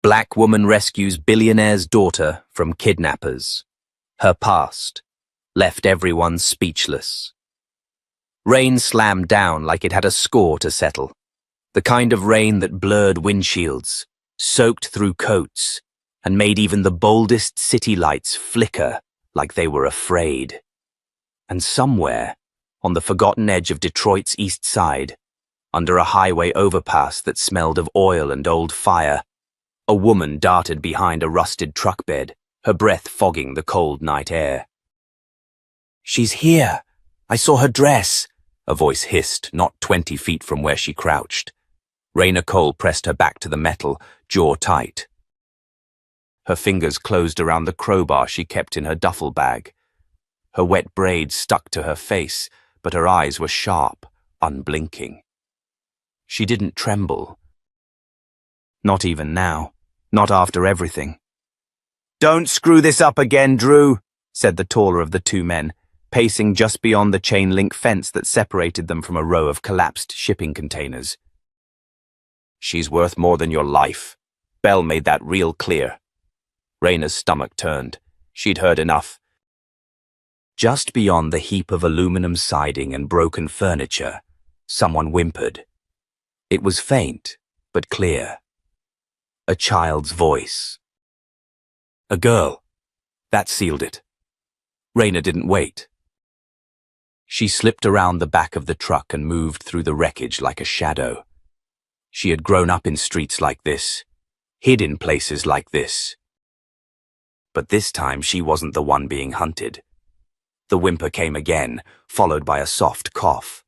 Black woman rescues billionaire's daughter from kidnappers. Her past left everyone speechless. Rain slammed down like it had a score to settle. The kind of rain that blurred windshields, soaked through coats, and made even the boldest city lights flicker like they were afraid. And somewhere, on the forgotten edge of Detroit's east side, under a highway overpass that smelled of oil and old fire, a woman darted behind a rusted truck bed, her breath fogging the cold night air. "She's here! I saw her dress!" a voice hissed, not 20 feet from where she crouched. Raina Cole pressed her back to the metal, jaw tight. Her fingers closed around the crowbar she kept in her duffel bag. Her wet braids stuck to her face, but her eyes were sharp, unblinking. She didn't tremble. Not even now. Not after everything. "Don't screw this up again, Drew," said the taller of the two men, pacing just beyond the chain-link fence that separated them from a row of collapsed shipping containers. "She's worth more than your life. Bell made that real clear." Raina's stomach turned. She'd heard enough. Just beyond the heap of aluminum siding and broken furniture, someone whimpered. It was faint, but clear. A child's voice. A girl. That sealed it. Raina didn't wait. She slipped around the back of the truck and moved through the wreckage like a shadow. She had grown up in streets like this, hid in places like this. But this time she wasn't the one being hunted. The whimper came again, followed by a soft cough.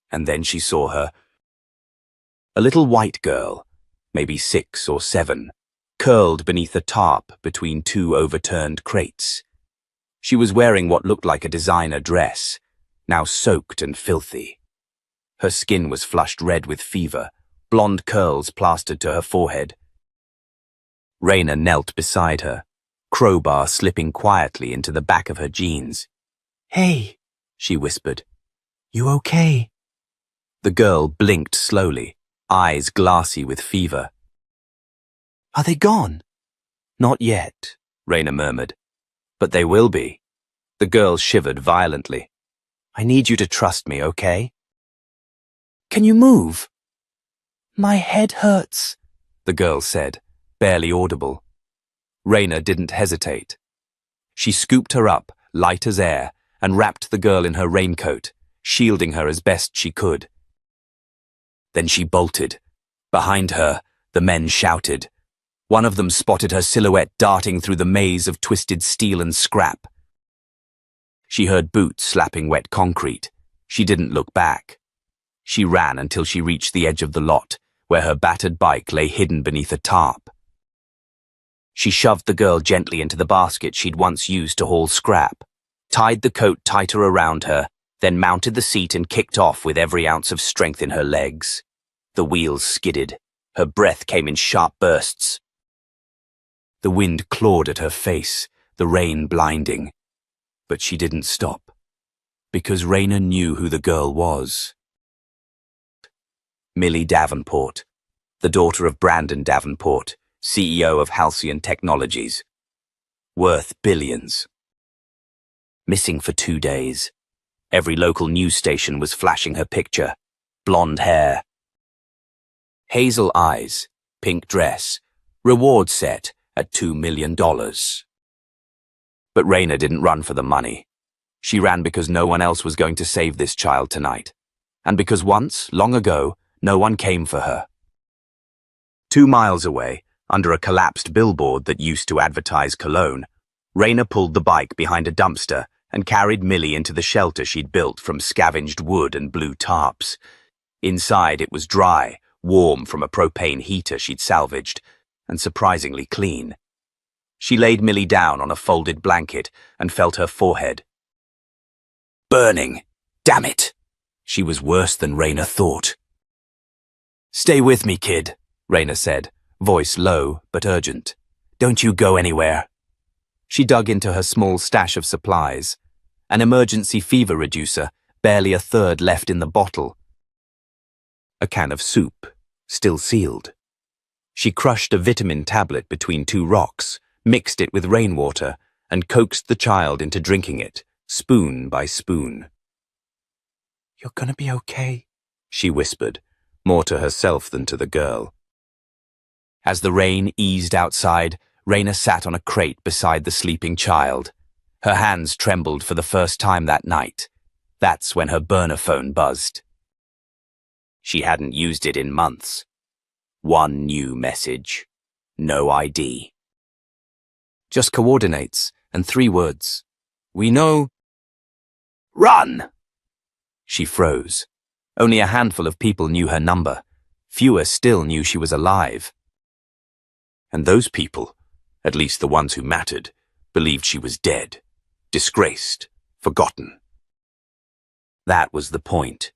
And then she saw her. A little white girl, maybe 6 or 7, curled beneath a tarp between 2 overturned crates. She was wearing what looked like a designer dress, now soaked and filthy. Her skin was flushed red with fever, blonde curls plastered to her forehead. Raina knelt beside her, crowbar slipping quietly into the back of her jeans. "Hey," she whispered. "You okay?" The girl blinked slowly, eyes glassy with fever. "Are they gone?" "Not yet," Raina murmured. "But they will be." The girl shivered violently. "I need you to trust me, okay?" "Can you move?" "My head hurts," the girl said, barely audible. Raina didn't hesitate. She scooped her up, light as air, and wrapped the girl in her raincoat, shielding her as best she could. Then she bolted. Behind her, the men shouted. One of them spotted her silhouette darting through the maze of twisted steel and scrap. She heard boots slapping wet concrete. She didn't look back. She ran until she reached the edge of the lot, where her battered bike lay hidden beneath a tarp. She shoved the girl gently into the basket she'd once used to haul scrap, tied the coat tighter around her, then mounted the seat and kicked off with every ounce of strength in her legs. The wheels skidded. Her breath came in sharp bursts. The wind clawed at her face, the rain blinding. But she didn't stop, because Raina knew who the girl was. Millie Davenport, the daughter of Brandon Davenport, CEO of Halcyon Technologies. Worth billions. Missing for 2 days. Every local news station was flashing her picture. Blonde hair. Hazel eyes, pink dress, reward set at $2 million. But Raina didn't run for the money. She ran because no one else was going to save this child tonight. And because once, long ago, no one came for her. 2 miles away, under a collapsed billboard that used to advertise cologne, Raina pulled the bike behind a dumpster and carried Millie into the shelter she'd built from scavenged wood and blue tarps. Inside it was dry, warm from a propane heater she'd salvaged, and surprisingly clean. She laid Millie down on a folded blanket and felt her forehead. Burning! Damn it! She was worse than Raina thought. "Stay with me, kid," Raina said, voice low but urgent. "Don't you go anywhere." She dug into her small stash of supplies. An emergency fever reducer, barely a third left in the bottle. A can of soup, still sealed. She crushed a vitamin tablet between two rocks, mixed it with rainwater, and coaxed the child into drinking it, spoon by spoon. "You're gonna be okay," she whispered, more to herself than to the girl. As the rain eased outside, Raina sat on a crate beside the sleeping child. Her hands trembled for the first time that night. That's when her burner phone buzzed. She hadn't used it in months. One new message. No ID. Just coordinates and 3 words. "We know." "Run!" She froze. Only a handful of people knew her number. Fewer still knew she was alive. And those people, at least the ones who mattered, believed she was dead, disgraced, forgotten. That was the point.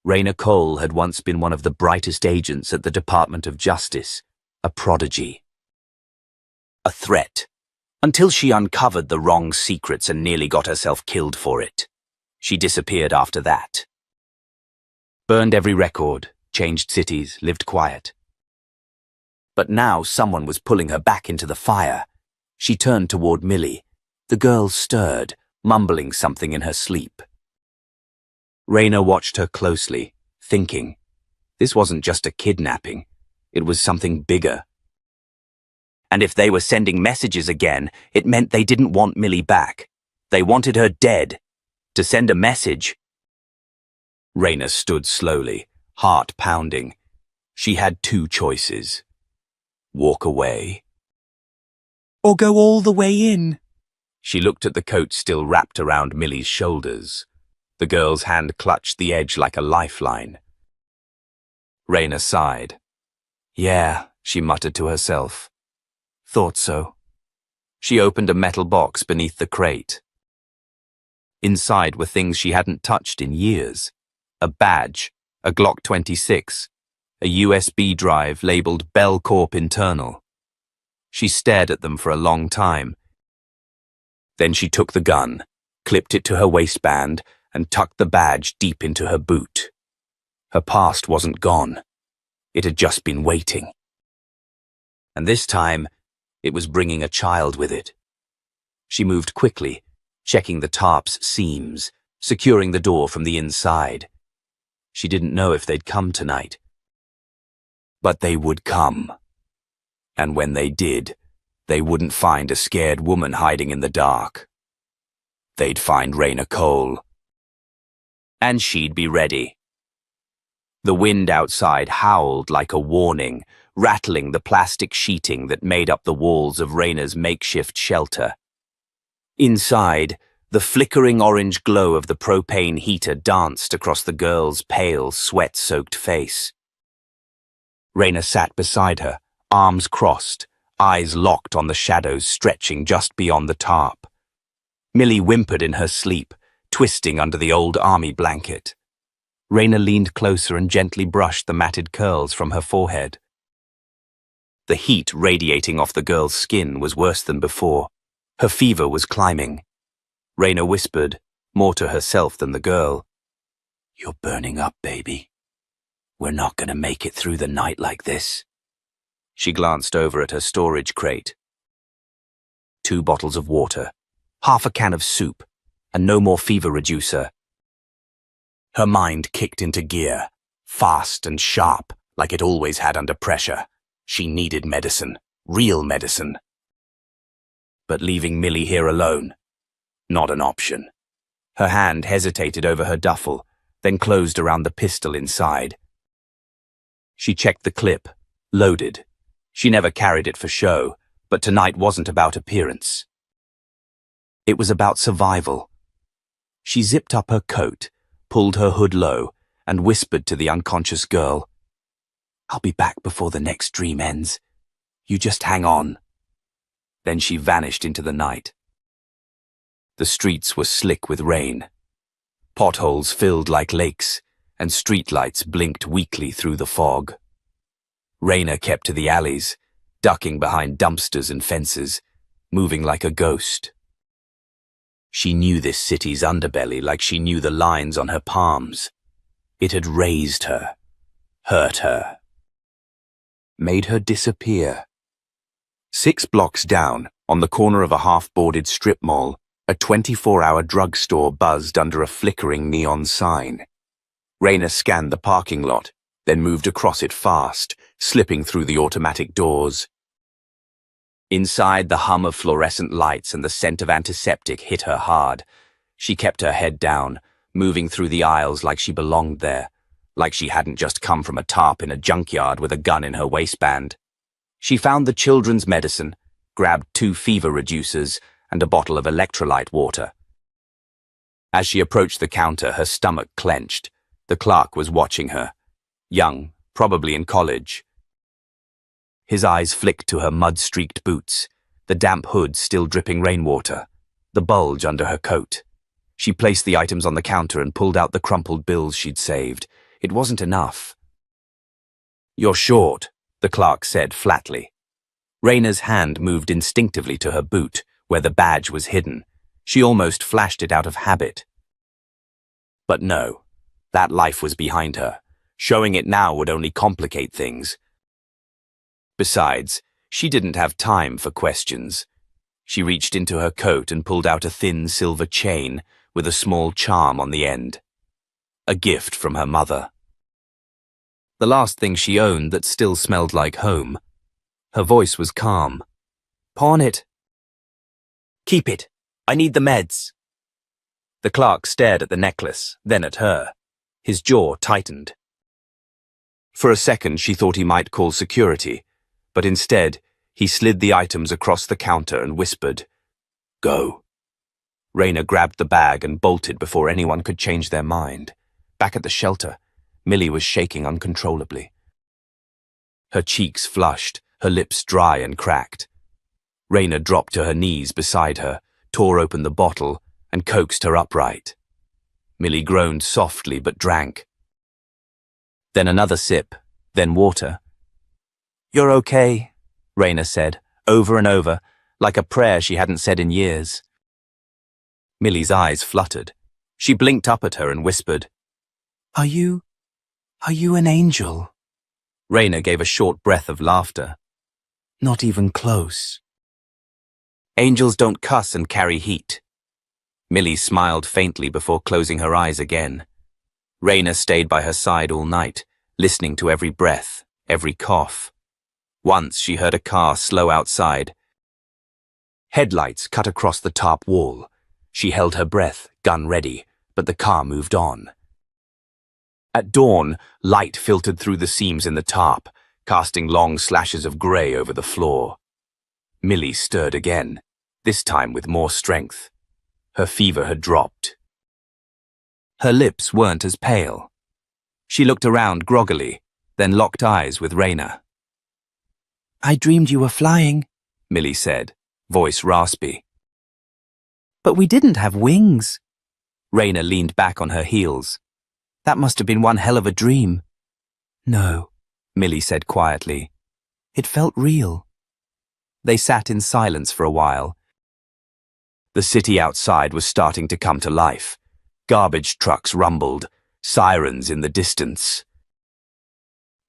Raina Cole had once been one of the brightest agents at the Department of Justice, a prodigy. A threat, until she uncovered the wrong secrets and nearly got herself killed for it. She disappeared after that. Burned every record, changed cities, lived quiet. But now someone was pulling her back into the fire. She turned toward Millie. The girl stirred, mumbling something in her sleep. Raina watched her closely, thinking. This wasn't just a kidnapping. It was something bigger. And if they were sending messages again, it meant they didn't want Millie back. They wanted her dead. To send a message. Raina stood slowly, heart pounding. She had 2 choices. Walk away. Or go all the way in. She looked at the coat still wrapped around Millie's shoulders. The girl's hand clutched the edge like a lifeline. Raina sighed. "Yeah," she muttered to herself. "Thought so." She opened a metal box beneath the crate. Inside were things she hadn't touched in years. A badge, a Glock 26, a USB drive labeled Bell Corp Internal. She stared at them for a long time. Then she took the gun, clipped it to her waistband, and tucked the badge deep into her boot. Her past wasn't gone. It had just been waiting. And this time, it was bringing a child with it. She moved quickly, checking the tarp's seams, securing the door from the inside. She didn't know if they'd come tonight. But they would come. And when they did, they wouldn't find a scared woman hiding in the dark. They'd find Raina Cole. And she'd be ready. The wind outside howled like a warning, rattling the plastic sheeting that made up the walls of Raina's makeshift shelter. Inside, the flickering orange glow of the propane heater danced across the girl's pale, sweat-soaked face. Raina sat beside her, arms crossed, eyes locked on the shadows stretching just beyond the tarp. Millie whimpered in her sleep, twisting under the old army blanket. Raina leaned closer and gently brushed the matted curls from her forehead. The heat radiating off the girl's skin was worse than before. Her fever was climbing. Raina whispered, more to herself than the girl. "You're burning up, baby. We're not going to make it through the night like this." She glanced over at her storage crate. 2 bottles of water, half a can of soup, and no more fever reducer. Her mind kicked into gear, fast and sharp, like it always had under pressure. She needed medicine, real medicine. But leaving Millie here alone, not an option. Her hand hesitated over her duffel, then closed around the pistol inside. She checked the clip, loaded. She never carried it for show, but tonight wasn't about appearance. It was about survival. She zipped up her coat, pulled her hood low, and whispered to the unconscious girl, "I'll be back before the next dream ends. You just hang on." Then she vanished into the night. The streets were slick with rain. Potholes filled like lakes, and streetlights blinked weakly through the fog. Raina kept to the alleys, ducking behind dumpsters and fences, moving like a ghost. She knew this city's underbelly like she knew the lines on her palms. It had raised her, hurt her. made her disappear. 6 blocks down, on the corner of a half-boarded strip mall, a 24-hour drugstore buzzed under a flickering neon sign. Raina scanned the parking lot, then moved across it fast, slipping through the automatic doors. Inside, the hum of fluorescent lights and the scent of antiseptic hit her hard. She kept her head down, moving through the aisles like she belonged there, like she hadn't just come from a tarp in a junkyard with a gun in her waistband. She found the children's medicine, grabbed 2 fever reducers and a bottle of electrolyte water. As she approached the counter, her stomach clenched. The clerk was watching her. Young, probably in college. His eyes flicked to her mud-streaked boots, the damp hood still dripping rainwater, the bulge under her coat. She placed the items on the counter and pulled out the crumpled bills she'd saved. It wasn't enough. "You're short," the clerk said flatly. Raina's hand moved instinctively to her boot, where the badge was hidden. She almost flashed it out of habit. But no, that life was behind her. Showing it now would only complicate things. Besides, she didn't have time for questions. She reached into her coat and pulled out a thin silver chain with a small charm on the end. A gift from her mother. The last thing she owned that still smelled like home. Her voice was calm. "Pawn it." "Keep it. I need the meds." The clerk stared at the necklace, then at her. His jaw tightened. For a second, she thought he might call security, but instead, he slid the items across the counter and whispered, "Go." Raina grabbed the bag and bolted before anyone could change their mind. Back at the shelter, Millie was shaking uncontrollably. Her cheeks flushed, her lips dry and cracked. Raina dropped to her knees beside her, tore open the bottle, and coaxed her upright. Millie groaned softly but drank. Then another sip, then water. "You're okay," Raina said, over and over, like a prayer she hadn't said in years. Millie's eyes fluttered. She blinked up at her and whispered, Are you an angel?" Raina gave a short breath of laughter. "Not even close." "Angels don't cuss and carry heat." Millie smiled faintly before closing her eyes again. Raina stayed by her side all night, listening to every breath, every cough. Once she heard a car slow outside. Headlights cut across the top wall. She held her breath, gun ready, but the car moved on. At dawn, light filtered through the seams in the tarp, casting long slashes of grey over the floor. Millie stirred again, this time with more strength. Her fever had dropped. Her lips weren't as pale. She looked around groggily, then locked eyes with Raina. "I dreamed you were flying," Millie said, voice raspy. "But we didn't have wings." Raina leaned back on her heels. "That must have been one hell of a dream." "No," Millie said quietly. "It felt real." They sat in silence for a while. The city outside was starting to come to life. Garbage trucks rumbled, sirens in the distance.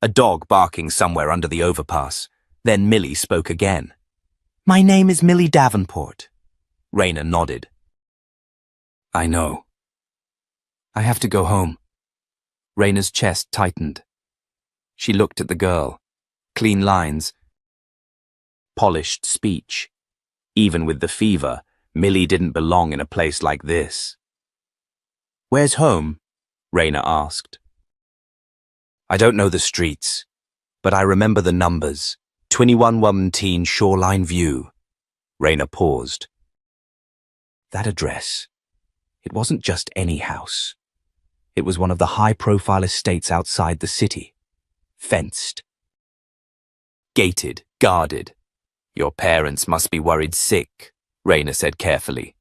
A dog barking somewhere under the overpass. Then Millie spoke again. "My name is Millie Davenport." Raina nodded. "I know. I have to go home." Raina's chest tightened. She looked at the girl. Clean lines. Polished speech. Even with the fever, Millie didn't belong in a place like this. "Where's home?" Raina asked. "I don't know the streets, but I remember the numbers. 2117 Shoreline View." Raina paused. That address. It wasn't just any house. It was one of the high-profile estates outside the city. Fenced. Gated, guarded. "Your parents must be worried sick," Raina said carefully.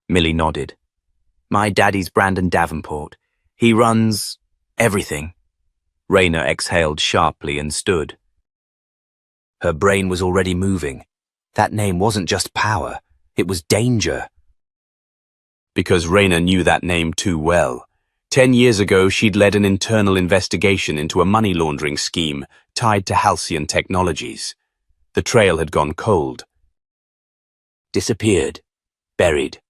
Millie nodded. "My daddy's Brandon Davenport. He runs everything." Raina exhaled sharply and stood. Her brain was already moving. That name wasn't just power, it was danger. Because Raina knew that name too well. 10 years ago, she'd led an internal investigation into a money laundering scheme tied to Halcyon Technologies. The trail had gone cold. Disappeared. Buried.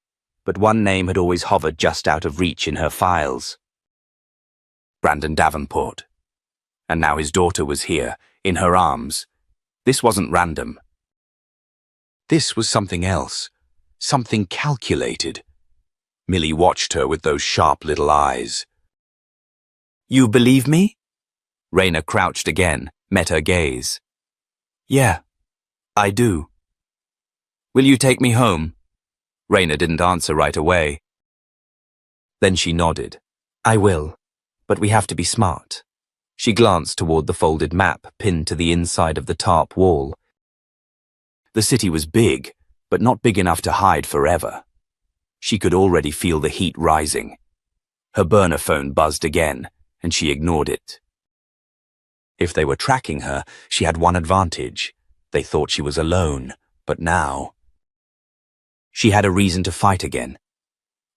But one name had always hovered just out of reach in her files. Brandon Davenport. And now his daughter was here, in her arms. This wasn't random. This was something else. Something calculated. Millie watched her with those sharp little eyes. "You believe me?" Raina crouched again, met her gaze. "Yeah, I do." "Will you take me home?" Raina didn't answer right away. Then she nodded. "I will, but we have to be smart." She glanced toward the folded map pinned to the inside of the tarp wall. The city was big, but not big enough to hide forever. She could already feel the heat rising. Her burner phone buzzed again, and she ignored it. If they were tracking her, she had one advantage. They thought she was alone, but now... She had a reason to fight again.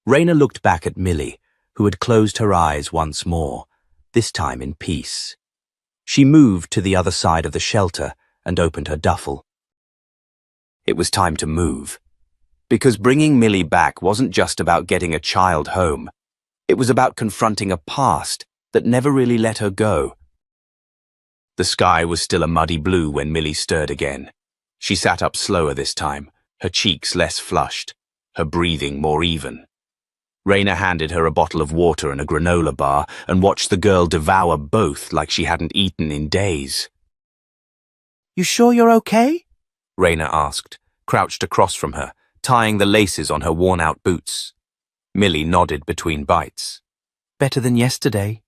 Raina looked back at Millie, who had closed her eyes once more, this time in peace. She moved to the other side of the shelter and opened her duffel. It was time to move. Because bringing Millie back wasn't just about getting a child home. It was about confronting a past that never really let her go. The sky was still a muddy blue when Millie stirred again. She sat up slower this time, her cheeks less flushed, her breathing more even. Raina handed her a bottle of water and a granola bar and watched the girl devour both like she hadn't eaten in days. "You sure you're okay?" Raina asked, crouched across from her, tying the laces on her worn-out boots. Millie nodded between bites. "Better than yesterday."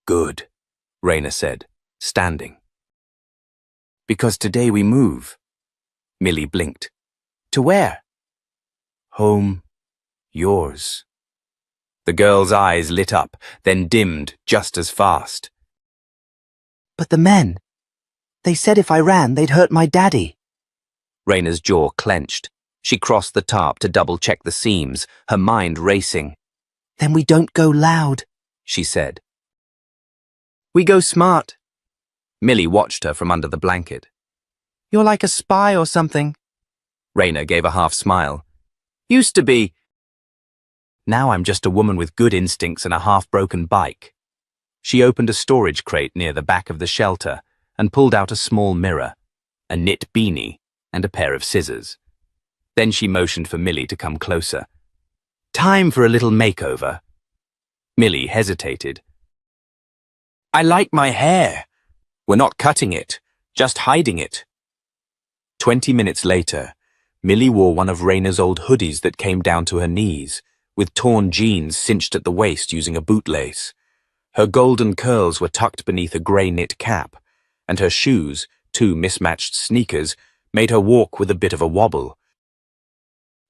"Good," Raina said, standing. "Because today we move." Millie blinked. "To where?" "Home. Yours." The girl's eyes lit up, then dimmed just as fast. "But the men. They said if I ran, they'd hurt my daddy." Raina's jaw clenched. She crossed the tarp to double-check the seams, her mind racing. "Then we don't go loud," she said. "We go smart." Millie watched her from under the blanket. "You're like a spy or something." Raina gave a half smile. "Used to be. Now I'm just a woman with good instincts and a half-broken bike." She opened a storage crate near the back of the shelter and pulled out a small mirror, a knit beanie, and a pair of scissors. Then she motioned for Millie to come closer. "Time for a little makeover." Millie hesitated. "I like my hair." "We're not cutting it, just hiding it." 20 minutes later, Millie wore one of Raina's old hoodies that came down to her knees, with torn jeans cinched at the waist using a bootlace. Her golden curls were tucked beneath a grey knit cap, and her shoes, two mismatched sneakers, made her walk with a bit of a wobble.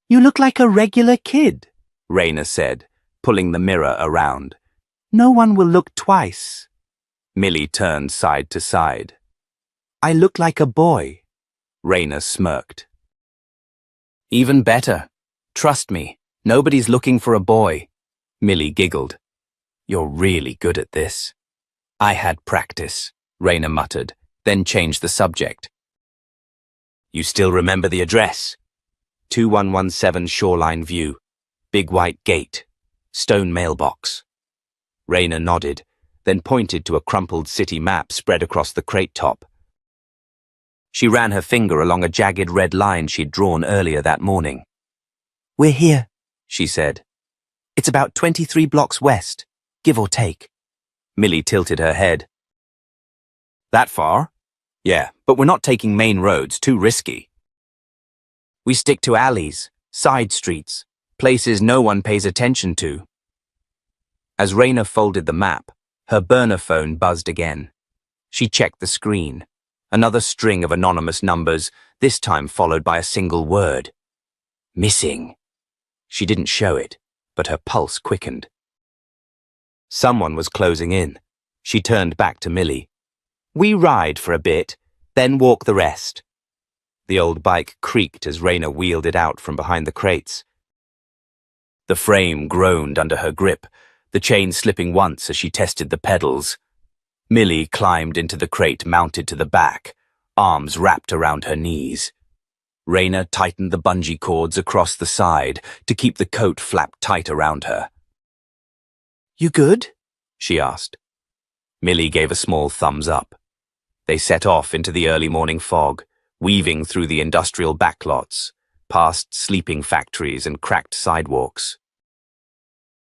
"You look like a regular kid," Raina said, pulling the mirror around. "No one will look twice." Millie turned side to side. "I look like a boy." Raina smirked. "Even better. Trust me, nobody's looking for a boy." Millie giggled. "You're really good at this." "I had practice," Raina muttered, then changed the subject. "You still remember the address?" 2117 Shoreline View. Big white gate. Stone mailbox. Raina nodded, then pointed to a crumpled city map spread across the crate top. She ran her finger along a jagged red line she'd drawn earlier that morning. "We're here," she said. "It's about 23 blocks west, give or take." Millie tilted her head. "That far?" "Yeah, but we're not taking main roads, too risky." "We stick to alleys, side streets, places no one pays attention to." As Raina folded the map, her burner phone buzzed again. She checked the screen. Another string of anonymous numbers, this time followed by a single word. "Missing." She didn't show it, but her pulse quickened. Someone was closing in. She turned back to Millie. "We ride for a bit, then walk the rest." The old bike creaked as Raina wheeled it out from behind the crates. The frame groaned under her grip, the chain slipping once as she tested the pedals. Millie climbed into the crate mounted to the back, arms wrapped around her knees. Raina tightened the bungee cords across the side to keep the coat flapped tight around her. "You good?" she asked. Millie gave a small thumbs up. They set off into the early morning fog, weaving through the industrial backlots, past sleeping factories and cracked sidewalks.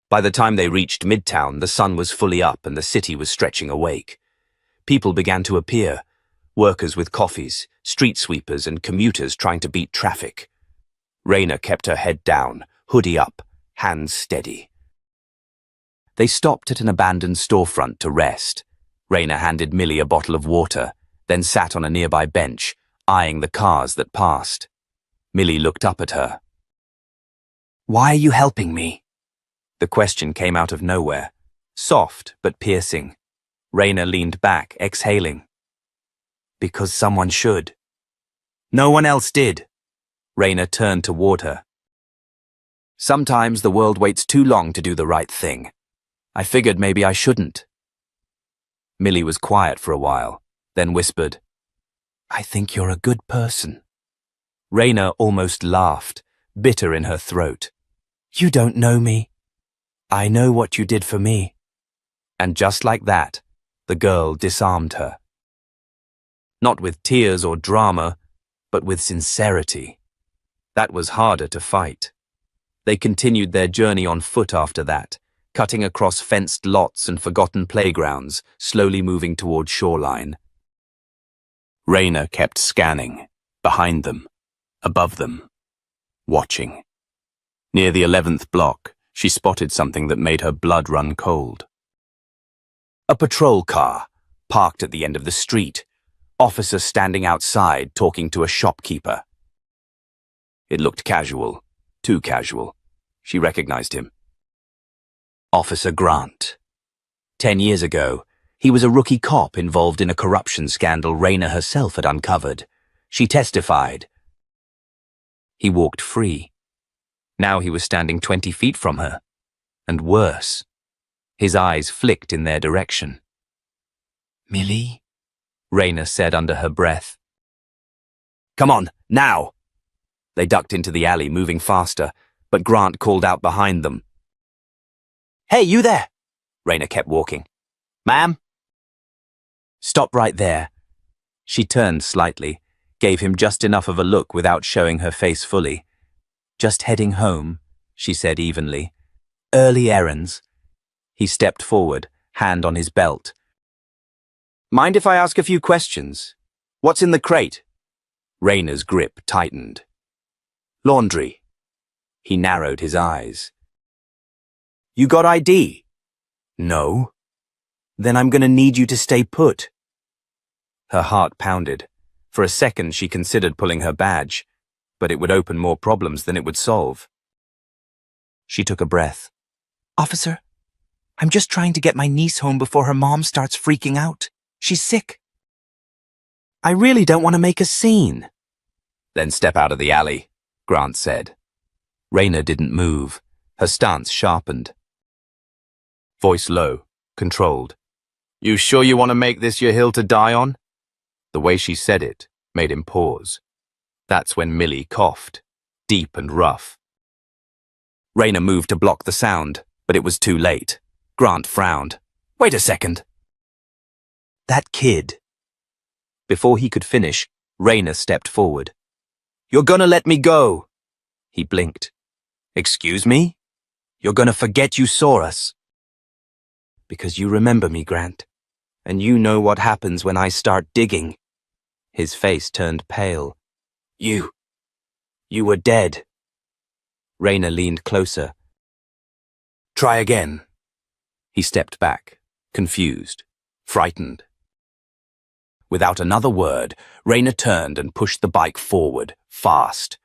By the time they reached Midtown, the sun was fully up and the city was stretching awake. People began to appear, workers with coffees, street sweepers and commuters trying to beat traffic. Raina kept her head down, hoodie up, hands steady. They stopped at an abandoned storefront to rest. Raina handed Millie a bottle of water, then sat on a nearby bench, eyeing the cars that passed. Millie looked up at her. "Why are you helping me?" The question came out of nowhere, soft but piercing. Raina leaned back, exhaling. "Because someone should." "No one else did." Raina turned toward her. "Sometimes the world waits too long to do the right thing. I figured maybe I shouldn't." Millie was quiet for a while, then whispered, "I think you're a good person." Raina almost laughed, bitter in her throat. "You don't know me. I know what you did for me." And just like that, the girl disarmed her. Not with tears or drama, but with sincerity. That was harder to fight. They continued their journey on foot after that, cutting across fenced lots and forgotten playgrounds, slowly moving toward shoreline. Raina kept scanning, behind them, above them, watching. Near the 11th block, she spotted something that made her blood run cold. A patrol car, parked at the end of the street, officer standing outside talking to a shopkeeper. It looked casual, too casual. She recognized him. Officer Grant. 10 years ago, he was a rookie cop involved in a corruption scandal Raina herself had uncovered. She testified. He walked free. Now he was standing 20 feet from her. And worse. His eyes flicked in their direction. "Millie?" Raina said under her breath. "Come on, now!" They ducked into the alley, moving faster, but Grant called out behind them. "Hey, you there!" Raina kept walking. "Ma'am?" "Stop right there." She turned slightly, gave him just enough of a look without showing her face fully. "Just heading home," she said evenly. "Early errands." He stepped forward, hand on his belt. "Mind if I ask a few questions? What's in the crate?" Raina's grip tightened. "Laundry." He narrowed his eyes. "You got ID?" "No." "Then I'm gonna need you to stay put." Her heart pounded. For a second she considered pulling her badge, but it would open more problems than it would solve. She took a breath. "Officer, I'm just trying to get my niece home before her mom starts freaking out. She's sick." "I really don't want to make a scene." "Then step out of the alley," Grant said. Raina didn't move, her stance sharpened. Voice low, controlled. "You sure you want to make this your hill to die on?" The way she said it made him pause. That's when Millie coughed, deep and rough. Raina moved to block the sound, but it was too late. Grant frowned. "Wait a second." "That kid." Before he could finish, Raina stepped forward. "You're gonna let me go." He blinked. "Excuse me? You're gonna forget you saw us." "Because you remember me, Grant, and you know what happens when I start digging." His face turned pale. You were dead." Raina leaned closer. "Try again." He stepped back, confused, frightened. Without another word, Raina turned and pushed the bike forward, fast.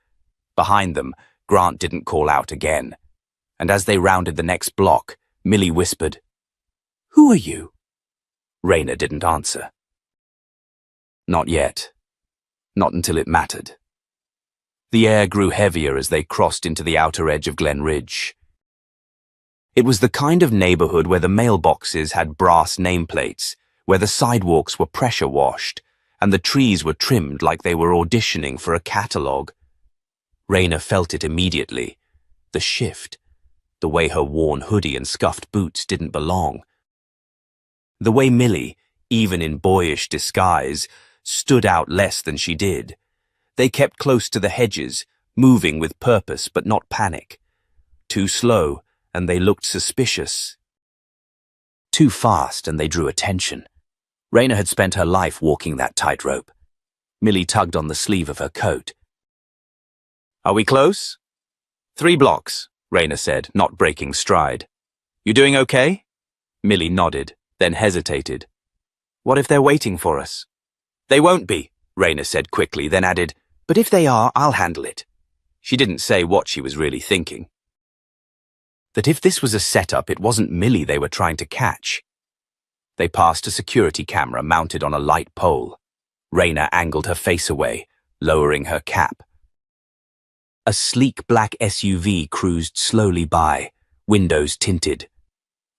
Behind them, Grant didn't call out again. And as they rounded the next block, Millie whispered, "Who are you?" Raina didn't answer. Not yet. Not until it mattered. The air grew heavier as they crossed into the outer edge of Glen Ridge. It was the kind of neighborhood where the mailboxes had brass nameplates, where the sidewalks were pressure washed and the trees were trimmed like they were auditioning for a catalogue. Raina felt it immediately. The shift. The way her worn hoodie and scuffed boots didn't belong. The way Millie, even in boyish disguise, stood out less than she did. They kept close to the hedges, moving with purpose but not panic. Too slow, and they looked suspicious. Too fast, and they drew attention. Raina had spent her life walking that tightrope. Millie tugged on the sleeve of her coat. "Are we close?" "3 blocks," Raina said, not breaking stride. "You doing okay?" Millie nodded, then hesitated. "What if they're waiting for us?" "They won't be," Raina said quickly, then added, "But if they are, I'll handle it." She didn't say what she was really thinking. That if this was a setup, it wasn't Millie they were trying to catch. They passed a security camera mounted on a light pole. Raina angled her face away, lowering her cap. A sleek black SUV cruised slowly by, windows tinted.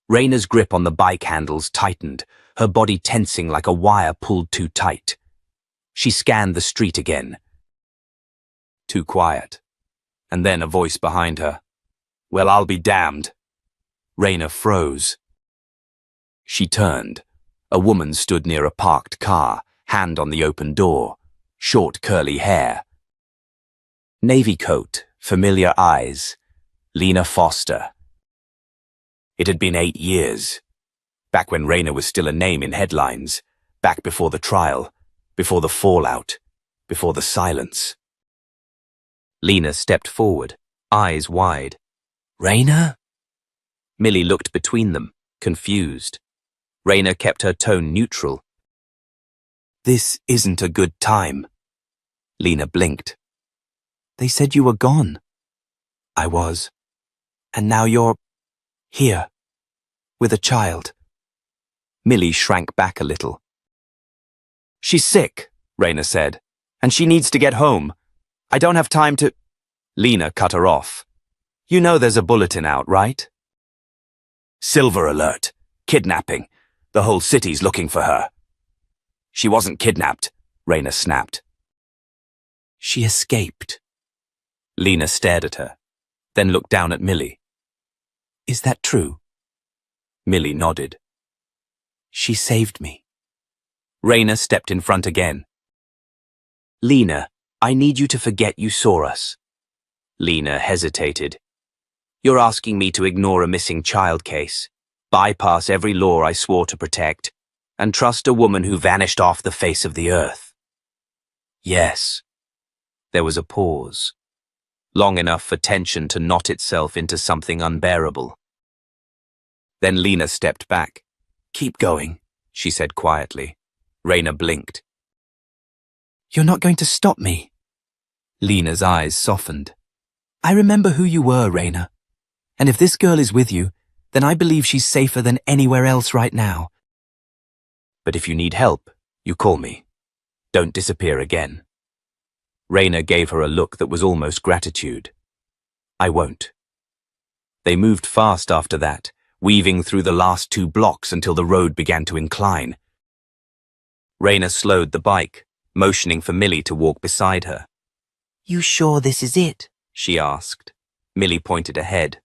Raina's grip on the bike handles tightened, her body tensing like a wire pulled too tight. She scanned the street again. Too quiet. And then a voice behind her. "Well, I'll be damned." Raina froze. She turned. A woman stood near a parked car, hand on the open door, short curly hair. Navy coat, familiar eyes. Lena Foster. It had been 8 years. Back when Raina was still a name in headlines. Back before the trial. Before the fallout. Before the silence. Lena stepped forward, eyes wide. "Raina?" Millie looked between them, confused. Raina kept her tone neutral. "This isn't a good time." Lena blinked. "They said you were gone." "I was. And now you're here, with a child." Millie shrank back a little. "She's sick," Raina said, "and she needs to get home. I don't have time to—" Lena cut her off. "You know there's a bulletin out, right?" "Silver alert. Kidnapping. The whole city's looking for her." "She wasn't kidnapped," Raina snapped. "She escaped." Lena stared at her, then looked down at Millie. "Is that true?" Millie nodded. "She saved me." Raina stepped in front again. "Lena, I need you to forget you saw us." Lena hesitated. "You're asking me to ignore a missing child case, bypass every law I swore to protect, and trust a woman who vanished off the face of the earth." "Yes." There was a pause, long enough for tension to knot itself into something unbearable. Then Lena stepped back. "Keep going," she said quietly. Raina blinked. "You're not going to stop me?" Lena's eyes softened. "I remember who you were, Raina. And if this girl is with you, then I believe she's safer than anywhere else right now. But if you need help, you call me. Don't disappear again." Raina gave her a look that was almost gratitude. "I won't." They moved fast after that, weaving through the last 2 blocks until the road began to incline. Raina slowed the bike, motioning for Millie to walk beside her. "You sure this is it?" she asked. Millie pointed ahead.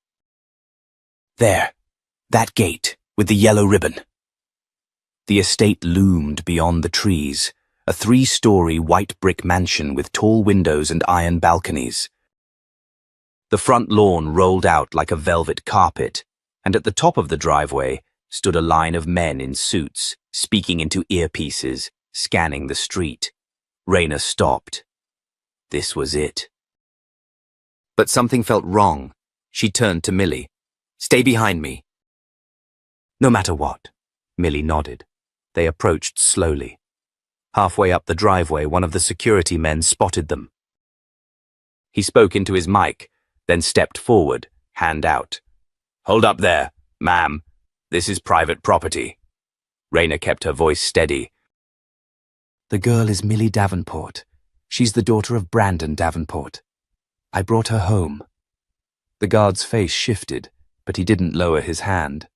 "There, that gate, with the yellow ribbon." The estate loomed beyond the trees, a 3-story white brick mansion with tall windows and iron balconies. The front lawn rolled out like a velvet carpet, and at the top of the driveway stood a line of men in suits, speaking into earpieces, scanning the street. Raina stopped. This was it. But something felt wrong. She turned to Millie. "Stay behind me." "No matter what." Millie nodded. They approached slowly. Halfway up the driveway, one of the security men spotted them. He spoke into his mic, then stepped forward, hand out. "Hold up there, ma'am. This is private property." Raina kept her voice steady. "The girl is Millie Davenport. She's the daughter of Brandon Davenport. I brought her home." The guard's face shifted, but he didn't lower his hand.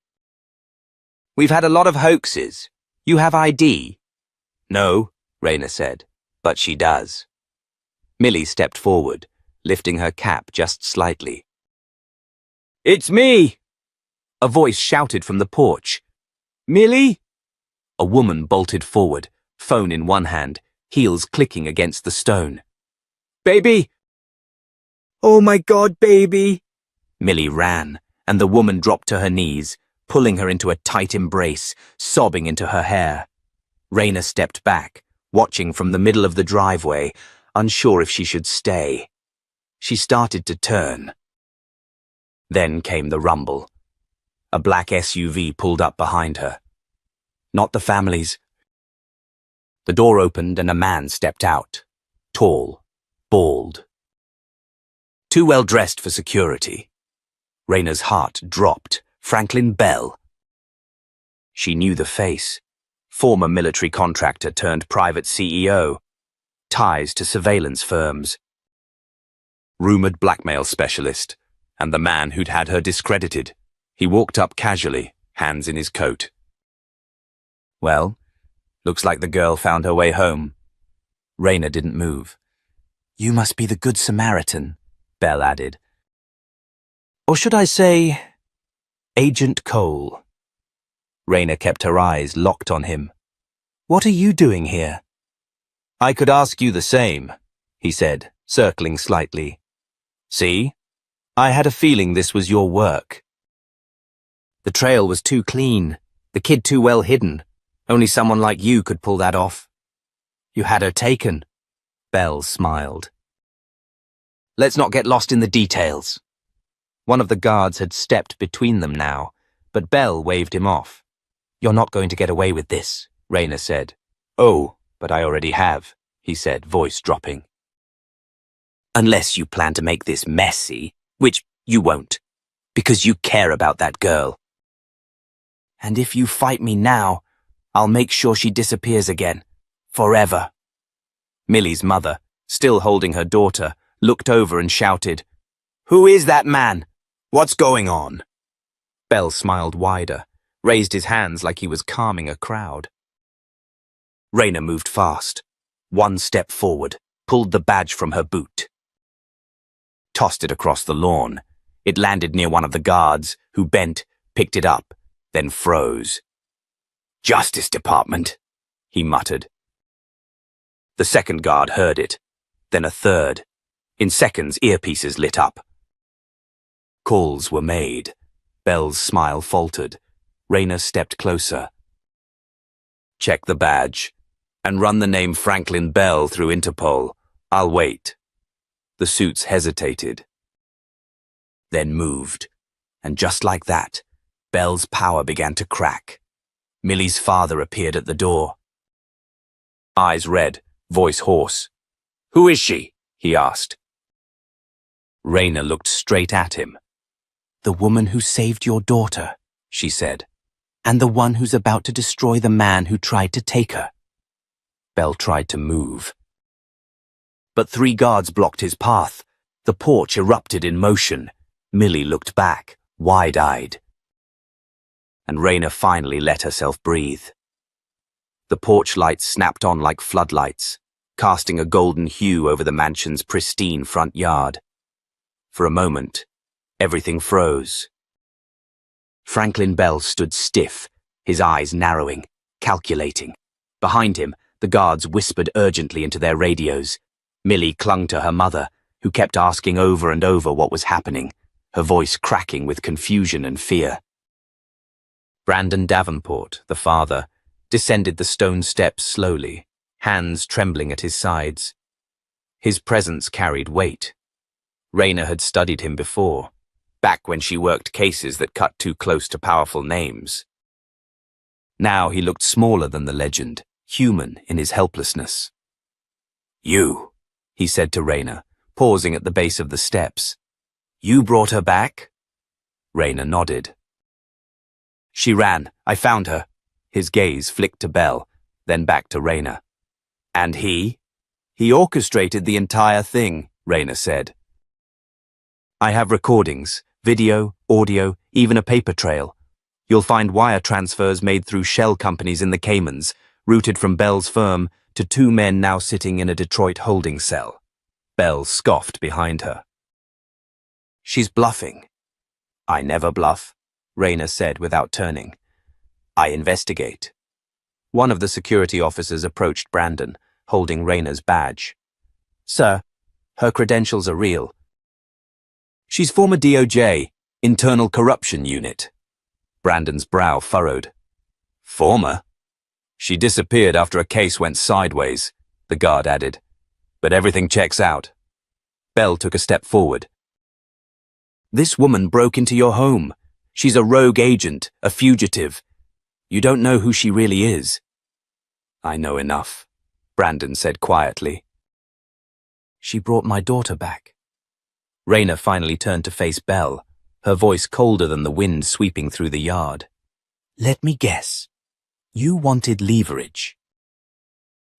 "We've had a lot of hoaxes," You have ID? No, Raina said, but she does. Millie stepped forward, lifting her cap just slightly. It's me! A voice shouted from the porch. Millie? A woman bolted forward, phone in one hand, heels clicking against the stone. Baby! Oh my God, baby! Millie ran, and the woman dropped to her knees, pulling her into a tight embrace, sobbing into her hair. Raina stepped back, watching from the middle of the driveway, unsure if she should stay. She started to turn. Then came the rumble. A black SUV pulled up behind her. Not the family's. The door opened and a man stepped out. Tall, bald. Too well dressed for security. Raina's heart dropped. Franklin Bell. She knew the face. Former military contractor turned private CEO. Ties to surveillance firms. Rumored blackmail specialist. And the man who'd had her discredited. He walked up casually, hands in his coat. Well, looks like the girl found her way home. Raina didn't move. You must be the Good Samaritan, Bell added. Or should I say, Agent Cole. Raina kept her eyes locked on him. What are you doing here? I could ask you the same, he said, circling slightly. See? I had a feeling this was your work. The trail was too clean, the kid too well hidden. Only someone like you could pull that off. You had her taken. Bell smiled. Let's not get lost in the details. One of the guards had stepped between them now, but Bell waved him off. You're not going to get away with this, Raina said. Oh, but I already have, he said, voice dropping. Unless you plan to make this messy, which you won't, because you care about that girl. And if you fight me now, I'll make sure she disappears again. Forever. Millie's mother, still holding her daughter, looked over and shouted, Who is that man? What's going on? Bell smiled wider, raised his hands like he was calming a crowd. Raina moved fast. One step forward, pulled the badge from her boot. Tossed it across the lawn. It landed near one of the guards, who bent, picked it up, then froze. Justice Department, he muttered. The second guard heard it, then a third. In seconds, earpieces lit up. Calls were made. Bell's smile faltered. Raina stepped closer. Check the badge, and run the name Franklin Bell through Interpol. I'll wait. The suits hesitated. Then moved, and just like that, Bell's power began to crack. Millie's father appeared at the door. Eyes red, voice hoarse. Who is she? He asked. Raina looked straight at him. The woman who saved your daughter, she said, and the one who's about to destroy the man who tried to take her. Bell tried to move. But 3 guards blocked his path. The porch erupted in motion. Millie looked back, wide-eyed. And Raina finally let herself breathe. The porch lights snapped on like floodlights, casting a golden hue over the mansion's pristine front yard. For a moment, everything froze. Franklin Bell stood stiff, his eyes narrowing, calculating. Behind him, the guards whispered urgently into their radios. Millie clung to her mother, who kept asking over and over what was happening, her voice cracking with confusion and fear. Brandon Davenport, the father, descended the stone steps slowly, hands trembling at his sides. His presence carried weight. Raina had studied him before, back when she worked cases that cut too close to powerful names. Now he looked smaller than the legend, human in his helplessness. You, he said to Raina, pausing at the base of the steps. You brought her back? Raina nodded. She ran. I found her. His gaze flicked to Bell, then back to Raina. And he? He orchestrated the entire thing, Raina said. I have recordings, video, audio, even a paper trail. You'll find wire transfers made through shell companies in the Caymans, routed from Bell's firm to two men now sitting in a Detroit holding cell. Bell scoffed behind her. She's bluffing. I never bluff, Rayner said without turning. I investigate. One of the security officers approached Brandon, holding Rayner's badge. Sir, her credentials are real. She's former DOJ, Internal Corruption Unit. Brandon's brow furrowed. Former? She disappeared after a case went sideways, the guard added. But everything checks out. Bell took a step forward. This woman broke into your home. She's a rogue agent, a fugitive. You don't know who she really is. I know enough, Brandon said quietly. She brought my daughter back. Rayner finally turned to face Bell, her voice colder than the wind sweeping through the yard. Let me guess. You wanted leverage.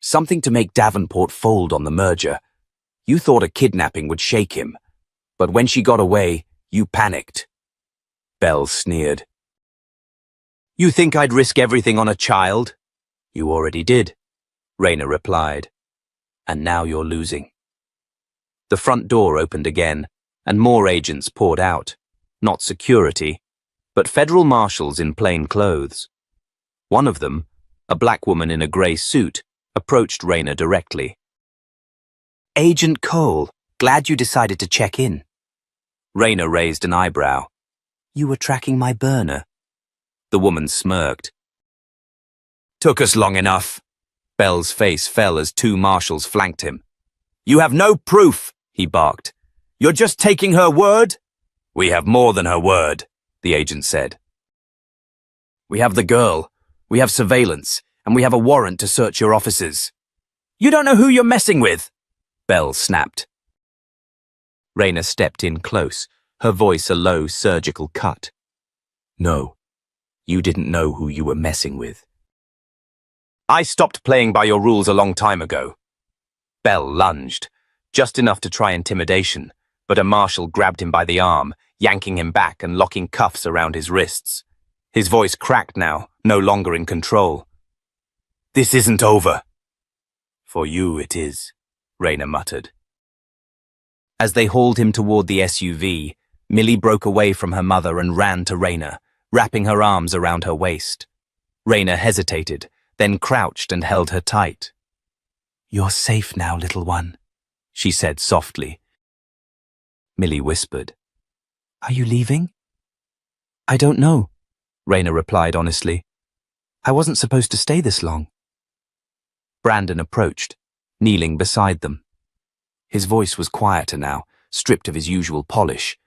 Something to make Davenport fold on the merger. You thought a kidnapping would shake him. But when she got away, you panicked. Bell sneered. You think I'd risk everything on a child? You already did, Rayner replied. And now you're losing. The front door opened again, and more agents poured out. Not security, but federal marshals in plain clothes. One of them, a black woman in a grey suit, approached Rayner directly. Agent Cole, glad you decided to check in. Rayner raised an eyebrow. You were tracking my burner. The woman smirked. Took us long enough. Bell's face fell as two marshals flanked him. You have no proof, he barked. You're just taking her word? We have more than her word, the agent said. We have the girl, we have surveillance, and we have a warrant to search your offices. You don't know who you're messing with, Bell snapped. Rayner stepped in close, her voice a low surgical cut. No, you didn't know who you were messing with. I stopped playing by your rules a long time ago. Bell lunged, just enough to try intimidation, but a marshal grabbed him by the arm, yanking him back and locking cuffs around his wrists. His voice cracked now, no longer in control. This isn't over. For you it is, Rayner muttered. As they hauled him toward the SUV, Millie broke away from her mother and ran to Rayner, wrapping her arms around her waist. Rayner hesitated, then crouched and held her tight. You're safe now, little one, she said softly. Millie whispered. Are you leaving? I don't know, Rayner replied honestly. I wasn't supposed to stay this long. Brandon approached, kneeling beside them. His voice was quieter now, stripped of his usual polish.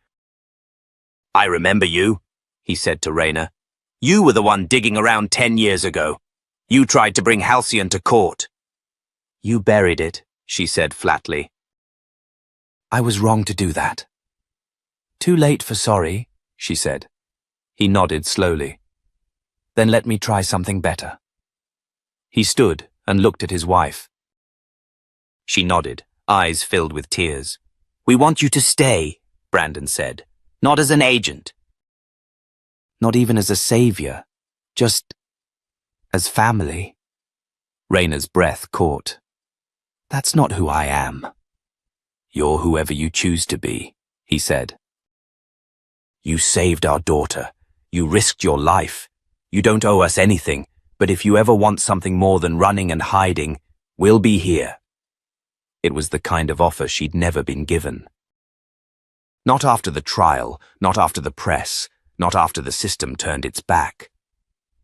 I remember you, he said to Rayner. You were the one digging around 10 years ago. You tried to bring Halcyon to court. You buried it, she said flatly. I was wrong to do that. Too late for sorry, she said. He nodded slowly. Then let me try something better. He stood and looked at his wife. She nodded, eyes filled with tears. We want you to stay, Brandon said. Not as an agent. Not even as a savior. Just as family. Rayner's breath caught. That's not who I am. You're whoever you choose to be, he said. You saved our daughter. You risked your life. You don't owe us anything, but if you ever want something more than running and hiding, we'll be here. It was the kind of offer she'd never been given. Not after the trial, not after the press, not after the system turned its back.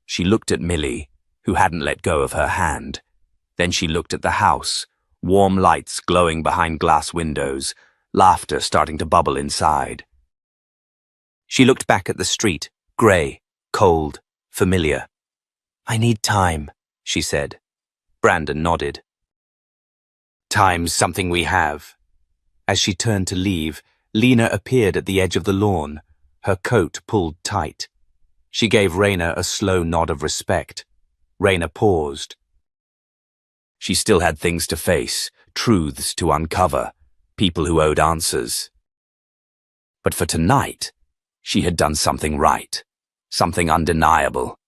She looked at Millie, who hadn't let go of her hand. Then she looked at the house, warm lights glowing behind glass windows, laughter starting to bubble inside. She looked back at the street, grey, cold, familiar. I need time, she said. Brandon nodded. Time's something we have. As she turned to leave, Lena appeared at the edge of the lawn, her coat pulled tight. She gave Rayner a slow nod of respect. Rayner paused. She still had things to face, truths to uncover, people who owed answers. But for tonight, she had done something right. Something undeniable.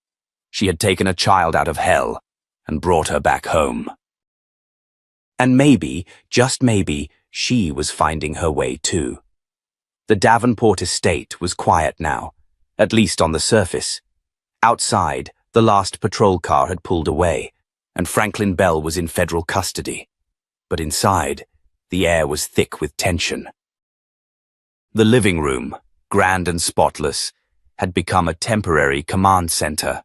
She had taken a child out of hell and brought her back home. And maybe, just maybe, she was finding her way too. The Davenport estate was quiet now, at least on the surface. Outside, the last patrol car had pulled away, and Franklin Bell was in federal custody. But inside, the air was thick with tension. The living room, grand and spotless, had become a temporary command center.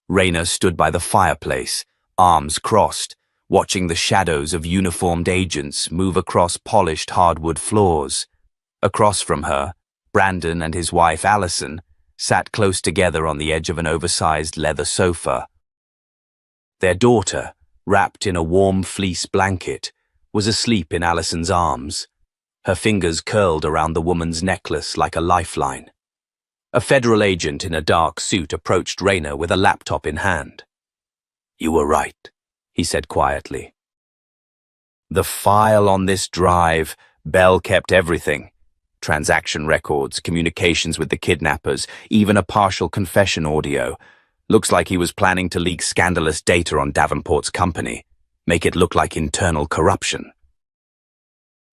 Raina stood by the fireplace, arms crossed, watching the shadows of uniformed agents move across polished hardwood floors. Across from her, Brandon and his wife Allison sat close together on the edge of an oversized leather sofa. Their daughter, wrapped in a warm fleece blanket, was asleep in Allison's arms, her fingers curled around the woman's necklace like a lifeline. A federal agent in a dark suit approached Raina with a laptop in hand. "You were right," he said quietly. The file on this drive, Bell kept everything. Transaction records, communications with the kidnappers, even a partial confession audio. Looks like he was planning to leak scandalous data on Davenport's company, make it look like internal corruption.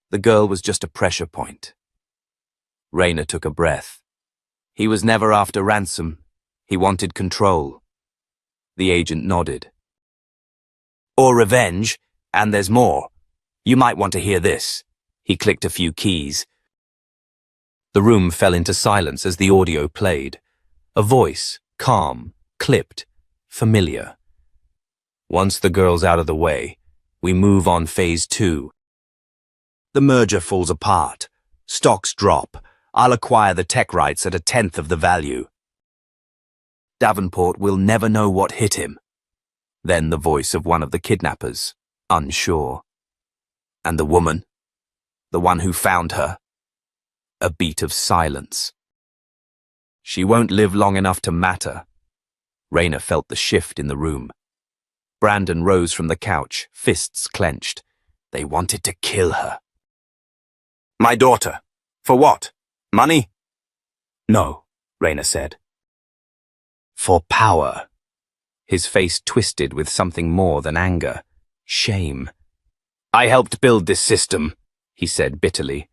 The girl was just a pressure point. Raina took a breath. He was never after ransom. He wanted control. The agent nodded. "Or revenge, and there's more. You might want to hear this." He clicked a few keys. The room fell into silence as the audio played. A voice, calm, clipped, familiar. "Once the girl's out of the way, we move on phase 2. The merger falls apart. Stocks drop. I'll acquire the tech rights at 1/10 of the value. Davenport will never know what hit him." Then the voice of one of the kidnappers, unsure. "And the woman? The one who found her?" A beat of silence. "She won't live long enough to matter." Raina felt the shift in the room. Brandon rose from the couch, fists clenched. They wanted to kill her. "My daughter. For what? Money?" "No," Raina said. "For power." His face twisted with something more than anger. Shame. "I helped build this system," he said bitterly.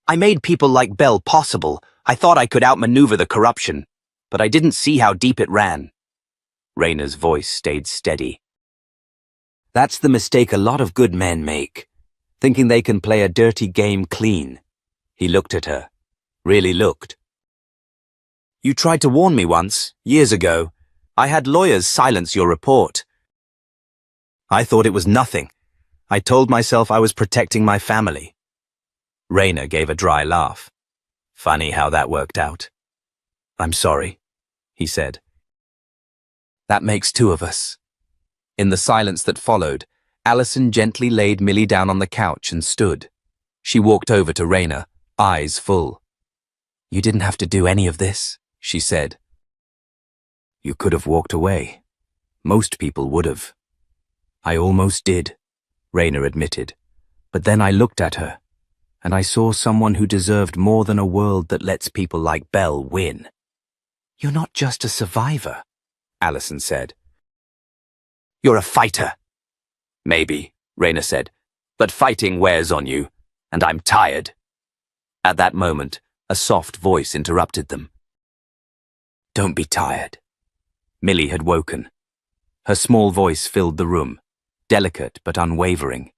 "I made people like Bell possible. I thought I could outmaneuver the corruption, but I didn't see how deep it ran." Raina's voice stayed steady. "That's the mistake a lot of good men make, thinking they can play a dirty game clean." He looked at her. Really looked. "You tried to warn me once, years ago. I had lawyers silence your report. I thought it was nothing. I told myself I was protecting my family." Raina gave a dry laugh. "Funny how that worked out." "I'm sorry," he said. "That makes 2 of us." In the silence that followed, Allison gently laid Millie down on the couch and stood. She walked over to Raina, eyes full. "You didn't have to do any of this," she said. "You could have walked away. Most people would have." "I almost did," Raina admitted. "But then I looked at her, and I saw someone who deserved more than a world that lets people like Bell win." "You're not just a survivor," Allison said. "You're a fighter." "Maybe," Raina said, "but fighting wears on you, and I'm tired." At that moment, a soft voice interrupted them. "Don't be tired." Millie had woken. Her small voice filled the room, delicate but unwavering.